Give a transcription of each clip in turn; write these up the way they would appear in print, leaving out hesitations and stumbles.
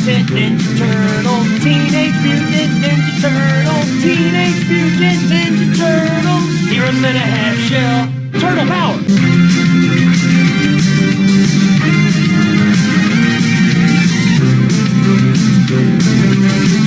Mutant Ninja Turtles, Teenage Mutant Ninja Turtles, Teenage Mutant Ninja Turtles, heroes in a half shell, turtle power.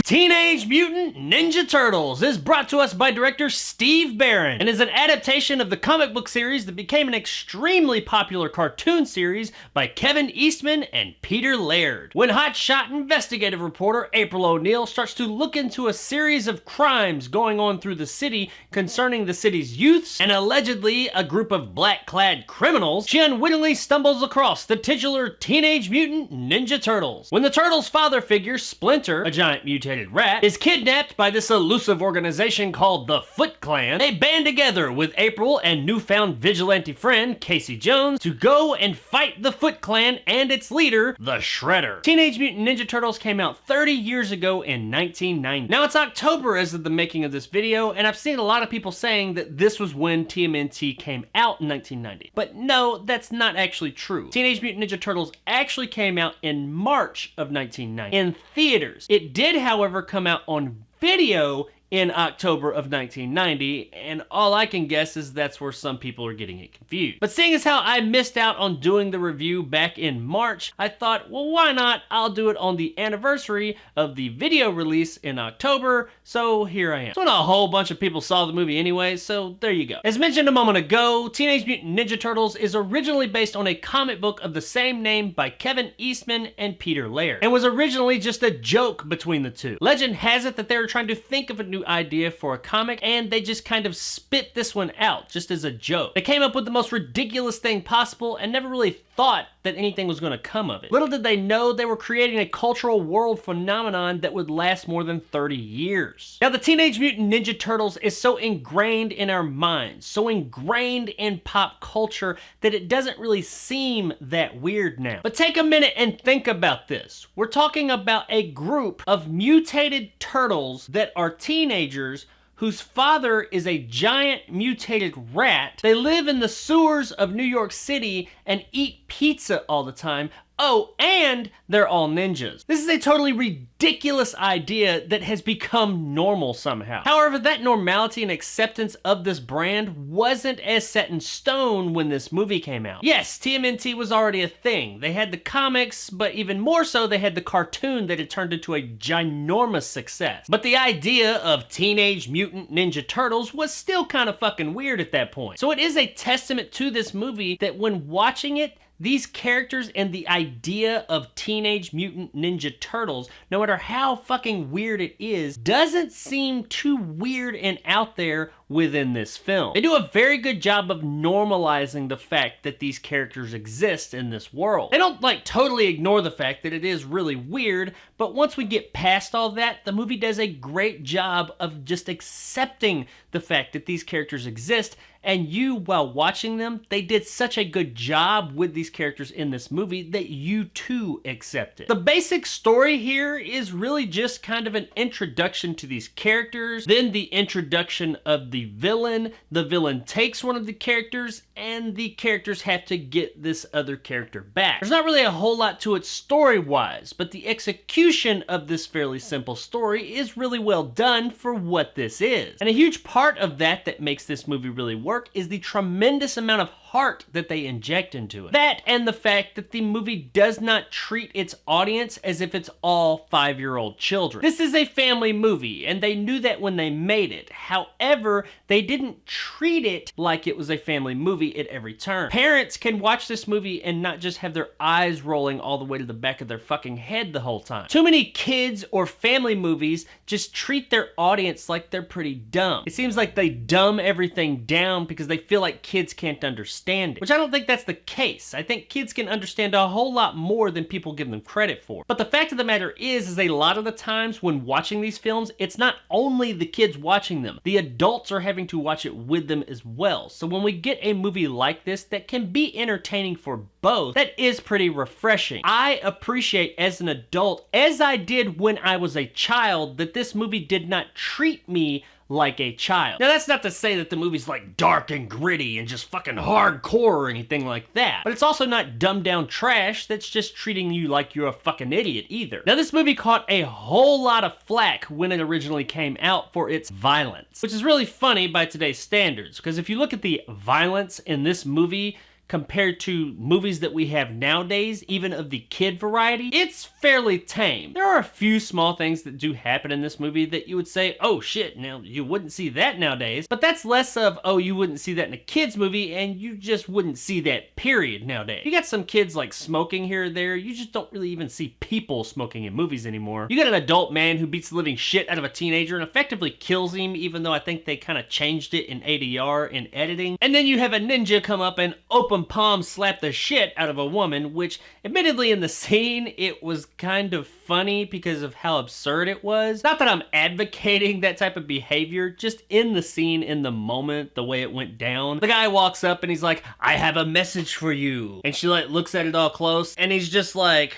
Teenage Mutant Ninja Turtles is brought to us by director Steve Barron and is an adaptation of the comic book series that became an extremely popular cartoon series by Kevin Eastman and Peter Laird. When hotshot investigative reporter April O'Neil starts to look into a series of crimes going on through the city concerning the city's youths and allegedly a group of black-clad criminals, she unwittingly stumbles across the titular Teenage Mutant Ninja Turtles. When the Turtles' father figure, Splinter, a giant mutated rat, is kidnapped by this elusive organization called the Foot Clan, they band together with April and newfound vigilante friend Casey Jones to go and fight the Foot Clan and its leader, the Shredder. Teenage Mutant Ninja Turtles came out 30 years ago in 1990. Now it's October as of the making of this video, and I've seen a lot of people saying that this was when TMNT came out in 1990. But no, that's not actually true. Teenage Mutant Ninja Turtles actually came out in March of 1990 in theaters. It did, however, come out on video in October of 1990, and all I can guess is that's where some people are getting it confused. But seeing as how I missed out on doing the review back in March, I thought, well, why not? I'll do it on the anniversary of the video release in October, so here I am. So a whole bunch of people saw the movie anyway, so there you go. As mentioned a moment ago, Teenage Mutant Ninja Turtles is originally based on a comic book of the same name by Kevin Eastman and Peter Laird, and was originally just a joke between the two. Legend has it that they were trying to think of a new idea for a comic, and they just kind of spit this one out just as a joke. They came up with the most ridiculous thing possible and never really thought that anything was going to come of it. Little did they know they were creating a cultural world phenomenon that would last more than 30 years. Now, the Teenage Mutant Ninja Turtles is so ingrained in our minds, so ingrained in pop culture, that it doesn't really seem that weird now. But take a minute and think about this. We're talking about a group of mutated turtles that are teenagers whose father is a giant mutated rat. They live in the sewers of New York City and eat pizza all the time. Oh, and they're all ninjas. This is a totally ridiculous idea that has become normal somehow. However, that normality and acceptance of this brand wasn't as set in stone when this movie came out. Yes, TMNT was already a thing. They had the comics, but even more so, they had the cartoon that had turned into a ginormous success. But the idea of Teenage Mutant Ninja Turtles was still kind of fucking weird at that point. So it is a testament to this movie that when watching it, these characters and the idea of Teenage Mutant Ninja Turtles, no matter how fucking weird it is, doesn't seem too weird and out there within this film. They do a very good job of normalizing the fact that these characters exist in this world. They don't like totally ignore the fact that it is really weird, but once we get past all that, the movie does a great job of just accepting the fact that these characters exist, and you, while watching them, they did such a good job with these characters in this movie that you too accept it. The basic story here is really just kind of an introduction to these characters, then the introduction of the villain. The villain takes one of the characters, and the characters have to get this other character back. There's not really a whole lot to it story-wise, but the execution of this fairly simple story is really well done for what this is. And a huge part of that makes this movie really work is the tremendous amount of heart that they inject into it. That and the fact that the movie does not treat its audience as if it's all 5-year-old children. This is a family movie, and they knew that when they made it. However, they didn't treat it like it was a family movie at every turn. Parents can watch this movie and not just have their eyes rolling all the way to the back of their fucking head the whole time. Too many kids or family movies just treat their audience like they're pretty dumb. It seems like they dumb everything down because they feel like kids can't understand it, which I don't think that's the case. I think kids can understand a whole lot more than people give them credit for. But the fact of the matter is a lot of the times when watching these films, it's not only the kids watching them. The adults are having to watch it with them as well. So when we get a movie like this that can be entertaining for both, that is pretty refreshing. I appreciate as an adult, as I did when I was a child, that this movie did not treat me like a child. Now that's not to say that the movie's like dark and gritty and just fucking hardcore or anything like that, but it's also not dumbed down trash that's just treating you like you're a fucking idiot either. Now this movie caught a whole lot of flack when it originally came out for its violence, which is really funny by today's standards, because if you look at the violence in this movie compared to movies that we have nowadays, even of the kid variety, it's fairly tame. There are a few small things that do happen in this movie that you would say, oh shit, now you wouldn't see that nowadays, but that's less of, oh, you wouldn't see that in a kid's movie, and you just wouldn't see that period nowadays. You got some kids like smoking here or there, you just don't really even see people smoking in movies anymore. You got an adult man who beats the living shit out of a teenager and effectively kills him, even though I think they kind of changed it in ADR in editing. And then you have a ninja come up and open palm slap the shit out of a woman, which admittedly in the scene it was kind of funny because of how absurd it was. Not that I'm advocating that type of behavior, just in the scene, in the moment, the way it went down. The guy walks up and he's like, I have a message for you. And she like looks at it all close and he's just like,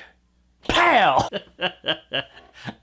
pow!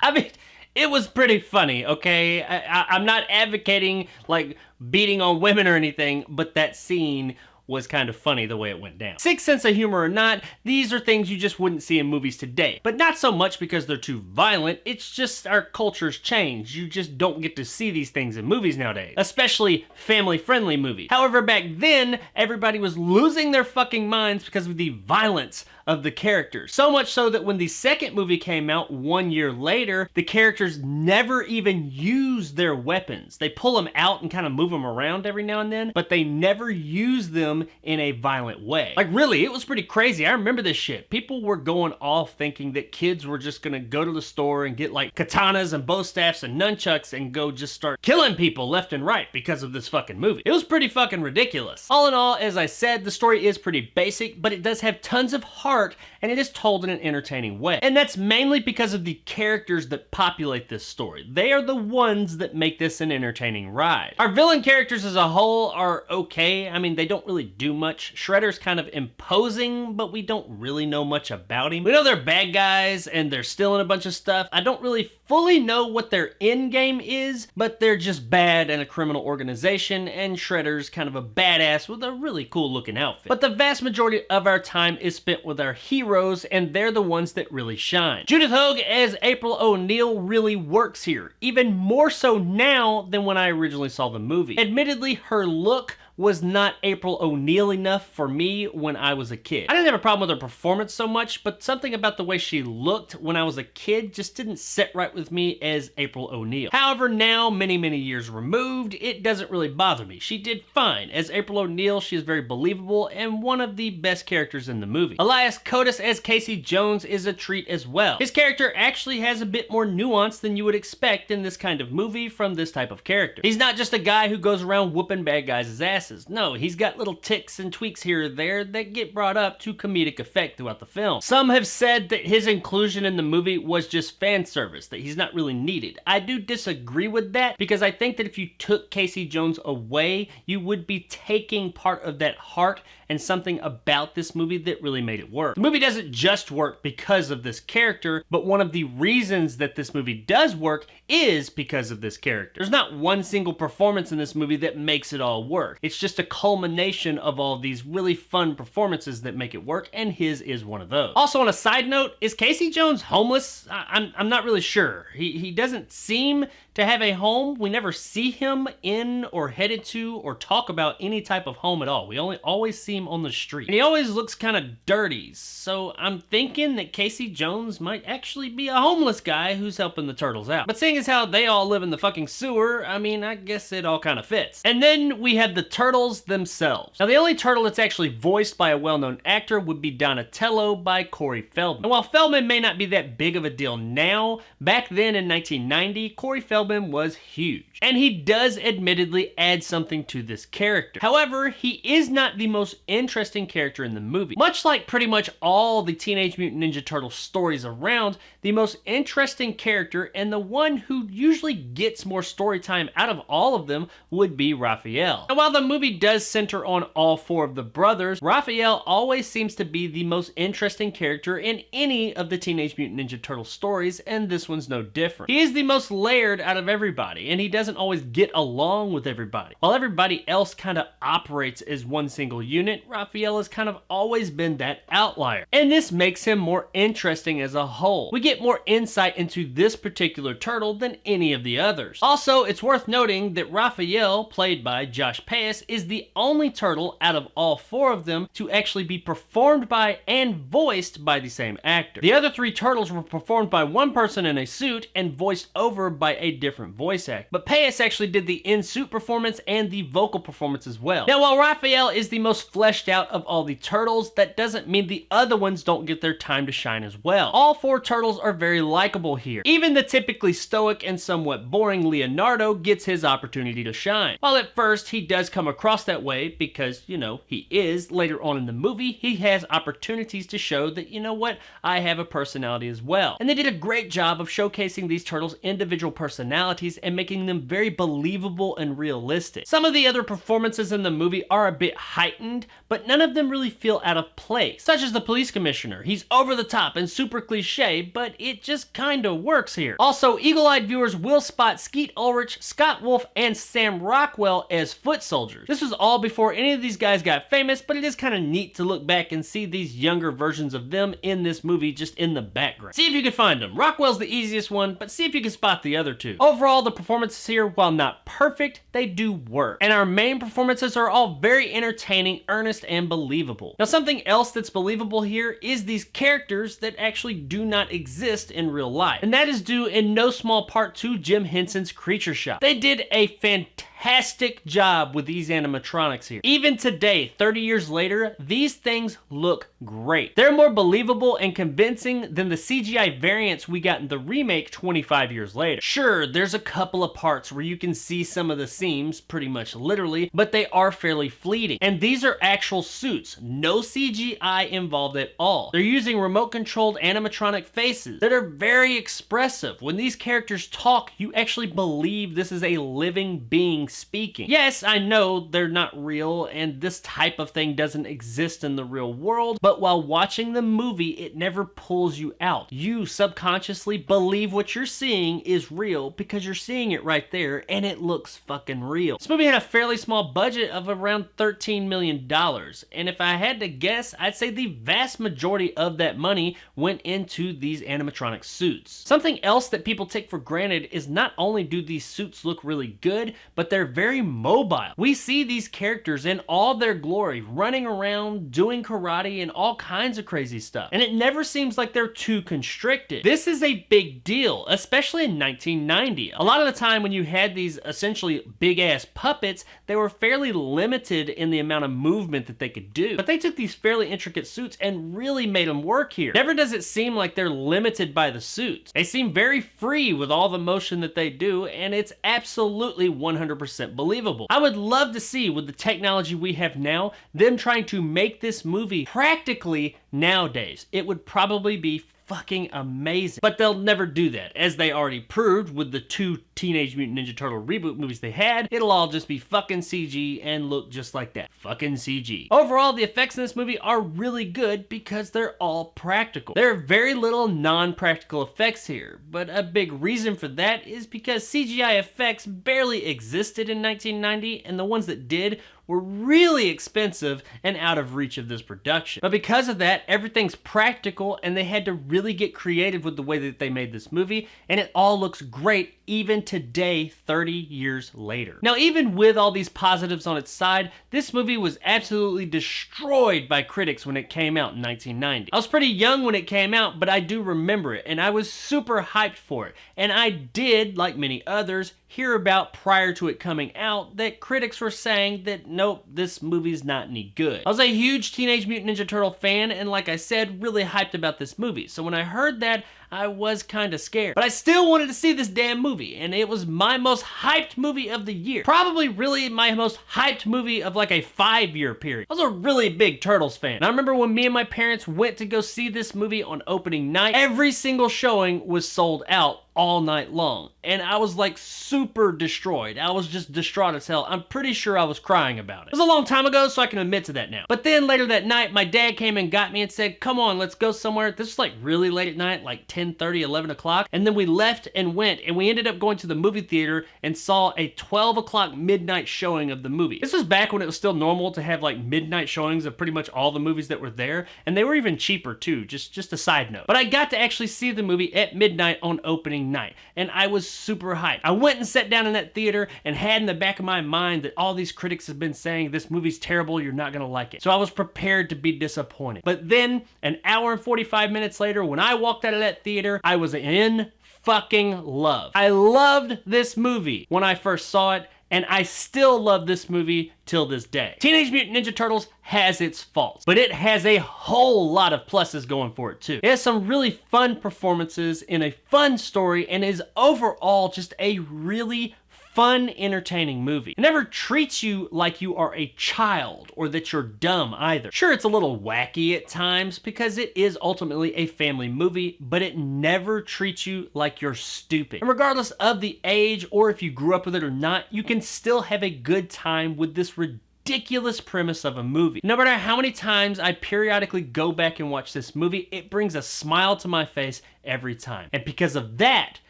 I mean, it was pretty funny, okay? I'm not advocating like beating on women or anything, but that scene was kind of funny the way it went down. Sick sense of humor or not, these are things you just wouldn't see in movies today. But not so much because they're too violent, it's just our culture's changed. You just don't get to see these things in movies nowadays, especially family-friendly movies. However, back then, everybody was losing their fucking minds because of the violence of the characters. So much so that when the second movie came out 1 year later, the characters never even use their weapons. They pull them out and kind of move them around every now and then, but they never use them in a violent way. Like really, it was pretty crazy. I remember this shit. People were going off thinking that kids were just gonna go to the store and get like katanas and bow staffs and nunchucks and go just start killing people left and right because of this fucking movie. It was pretty fucking ridiculous. All in all, as I said, the story is pretty basic, but it does have tons of heart and it is told in an entertaining way. And that's mainly because of the characters that populate this story. They are the ones that make this an entertaining ride. Our villain characters as a whole are okay. I mean, they don't really do much. Shredder's kind of imposing, but we don't really know much about him. We know they're bad guys and they're stealing a bunch of stuff. I don't really fully know what their end game is, but they're just bad and a criminal organization, and Shredder's kind of a badass with a really cool looking outfit. But the vast majority of our time is spent with our heroes, and they're the ones that really shine. Judith Hogue as April O'Neil really works here, even more so now than when I originally saw the movie. Admittedly, her look was not April O'Neil enough for me when I was a kid. I didn't have a problem with her performance so much, but something about the way she looked when I was a kid just didn't sit right with me as April O'Neil. However, now, many years removed, it doesn't really bother me. She did fine. As April O'Neil, she is very believable and one of the best characters in the movie. Elias Koteas as Casey Jones is a treat as well. His character actually has a bit more nuance than you would expect in this kind of movie from this type of character. He's not just a guy who goes around whooping bad guys' asses. No, he's got little ticks and tweaks here or there that get brought up to comedic effect throughout the film. Some have said that his inclusion in the movie was just fan service, that he's not really needed. I do disagree with that because I think that if you took Casey Jones away, you would be taking part of that heart and something about this movie that really made it work. The movie doesn't just work because of this character, but one of the reasons that this movie does work is because of this character. There's not one single performance in this movie that makes it all work. It's just a culmination of all these really fun performances that make it work, and his is one of those. Also, on a side note, is Casey Jones homeless? I'm not really sure. He doesn't seem to have a home. We never see him in or headed to or talk about any type of home at all. We always see him on the street. And he always looks kind of dirty. So I'm thinking that Casey Jones might actually be a homeless guy who's helping the turtles out. But seeing as how they all live in the fucking sewer, I mean, I guess it all kind of fits. And then we have the turtles themselves. Now, the only turtle that's actually voiced by a well-known actor would be Donatello by Corey Feldman. And while Feldman may not be that big of a deal now, back then in 1990, Corey Feldman was huge. And he does admittedly add something to this character. However, he is not the most interesting character in the movie. Much like pretty much all the Teenage Mutant Ninja Turtle stories around, the most interesting character and the one who usually gets more story time out of all of them would be Raphael. And while the movie does center on all four of the brothers, Raphael always seems to be the most interesting character in any of the Teenage Mutant Ninja Turtle stories, and this one's no different. He is the most layered out of everybody, and he doesn't always get along with everybody. While everybody else kind of operates as one single unit, Raphael has kind of always been that outlier. And this makes him more interesting as a whole. We get more insight into this particular turtle than any of the others. Also, it's worth noting that Raphael, played by Josh Pais, is the only turtle out of all four of them to actually be performed by and voiced by the same actor. The other three turtles were performed by one person in a suit and voiced over by a different voice actor. But Pais actually did the in-suit performance and the vocal performance as well. Now, while Raphael is the most fleshed out of all the turtles, that doesn't mean the other ones don't get their time to shine as well. All four turtles are very likable here. Even the typically stoic and somewhat boring Leonardo gets his opportunity to shine. While at first he does come across that way because, you know, he is, later on in the movie, he has opportunities to show that, you know what, I have a personality as well. And they did a great job of showcasing these turtles' individual personalities and making them very believable and realistic. Some of the other performances in the movie are a bit heightened, but none of them really feel out of place, such as the police commissioner. He's over the top and super cliche, but it just kinda works here. Also, eagle-eyed viewers will spot Skeet Ulrich, Scott Wolf, and Sam Rockwell as foot soldiers. This was all before any of these guys got famous, but it is kinda neat to look back and see these younger versions of them in this movie just in the background. See if you can find them. Rockwell's the easiest one, but see if you can spot the other two. Overall, the performances here, while not perfect, they do work. And our main performances are all very entertaining, earnest, and believable. Now, something else that's believable here is these characters that actually do not exist in real life. And that is due in no small part to Jim Henson's Creature Shop. They did a fantastic job with these animatronics here. Even today, 30 years later, these things look great. They're more believable and convincing than the CGI variants we got in the remake 25 years later. Sure, there's a couple of parts where you can see some of the seams, pretty much literally, but they are fairly fleeting. And these are actual suits, no CGI involved at all. They're using remote-controlled animatronic faces that are very expressive. When these characters talk, you actually believe this is a living being speaking. Yes, I know they're not real, and this type of thing doesn't exist in the real world, but while watching the movie, it never pulls you out. You subconsciously believe what you're seeing is real because you're seeing it right there, and it looks fucking real. This movie had a fairly small budget of around $13 million, and if I had to guess, I'd say the vast majority of that money went into these animatronic suits. Something else that people take for granted is not only do these suits look really good, but they're very mobile. We see these characters in all their glory, running around, doing karate, and all kinds of crazy stuff. And it never seems like they're too constricted. This is a big deal, especially in 1990. A lot of the time when you had these essentially big-ass puppets, they were fairly limited in the amount of movement that they could do. But they took these fairly intricate suits and really made them work here. Never does it seem like they're limited by the suits. They seem very free with all the motion that they do, and it's absolutely 100% believable. I would love to see, with the technology we have now, them trying to make this movie practically nowadays. It would probably be fucking amazing. But they'll never do that, as they already proved with the 2 Teenage Mutant Ninja Turtle reboot movies they had. It'll all just be fucking CG and look just like that. Fucking CG. Overall, the effects in this movie are really good because they're all practical. There are very little non-practical effects here, but a big reason for that is because CGI effects barely existed in 1990, and the ones that did were really expensive and out of reach of this production. But because of that, everything's practical, and they had to really get creative with the way that they made this movie, and it all looks great even today, 30 years later. Now, even with all these positives on its side, this movie was absolutely destroyed by critics when it came out in 1990. I was pretty young when it came out, but I do remember it, and I was super hyped for it. And I did, like many others, hear about prior to it coming out that critics were saying that nope, this movie's not any good. I was a huge Teenage Mutant Ninja Turtle fan, and like I said, really hyped about this movie. So when I heard that, I was kind of scared. But I still wanted to see this damn movie, and it was my most hyped movie of the year. Probably really my most hyped movie of like a 5-year period. I was a really big Turtles fan. And I remember when me and my parents went to go see this movie on opening night, every single showing was sold out all night long. And I was like super destroyed. I was just distraught as hell. I'm pretty sure I was crying about it. It was a long time ago, so I can admit to that now. But then later that night, my dad came and got me and said, come on, let's go somewhere. This was like really late at night, like 10 10:30, 11 o'clock, and then we left and went, and we ended up going to the movie theater and saw a 12 o'clock midnight showing of the movie. This was back when it was still normal to have like midnight showings of pretty much all the movies that were there, and they were even cheaper too, just a side note. But I got to actually see the movie at midnight on opening night, and I was super hyped. I went and sat down in that theater and had in the back of my mind that all these critics have been saying this movie's terrible, you're not gonna like it. So I was prepared to be disappointed. But then, an hour and 45 minutes later, when I walked out of that theater, I was in fucking love. I loved this movie when I first saw it, and I still love this movie till this day. Teenage Mutant Ninja Turtles has its faults, but it has a whole lot of pluses going for it too. It has some really fun performances in a fun story and is overall just a really fun, entertaining movie. It never treats you like you are a child or that you're dumb either. Sure, it's a little wacky at times because it is ultimately a family movie, but it never treats you like you're stupid. And regardless of the age or if you grew up with it or not, you can still have a good time with this ridiculous premise of a movie. No matter how many times I periodically go back and watch this movie, it brings a smile to my face every time. And because of that,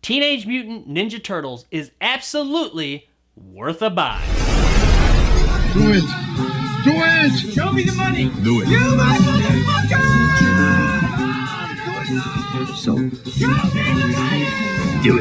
Teenage Mutant Ninja Turtles is absolutely worth a buy. Do it! Do it! Show me the money! Do it! You motherfucker! So, Show me the money! do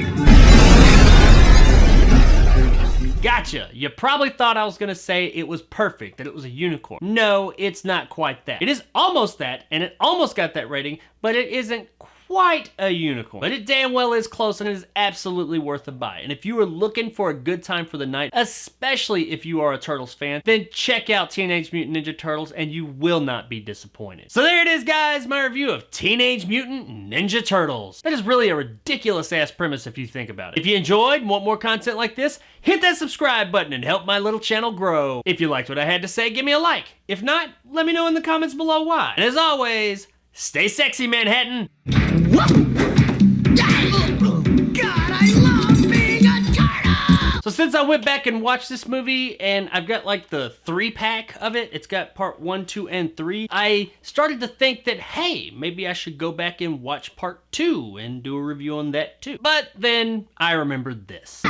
it! Gotcha. You probably thought I was gonna say it was perfect, that it was a unicorn. No, it's not quite that. It is almost that, and it almost got that rating, but it isn't quite a unicorn. But it damn well is close and it is absolutely worth a buy. And if you are looking for a good time for the night, especially if you are a Turtles fan, then check out Teenage Mutant Ninja Turtles and you will not be disappointed. So there it is, guys, my review of Teenage Mutant Ninja Turtles. That is really a ridiculous ass premise if you think about it. If you enjoyed and want more content like this, hit that subscribe button and help my little channel grow. If you liked what I had to say, give me a like. If not, let me know in the comments below why. And as always, stay sexy, Manhattan. God, I love being a turtle! So since I went back and watched this movie, and I've got like the 3-pack of it, it's got part 1, 2, and 3, I started to think that, hey, maybe I should go back and watch part 2 and do a review on that too. But then I remembered this.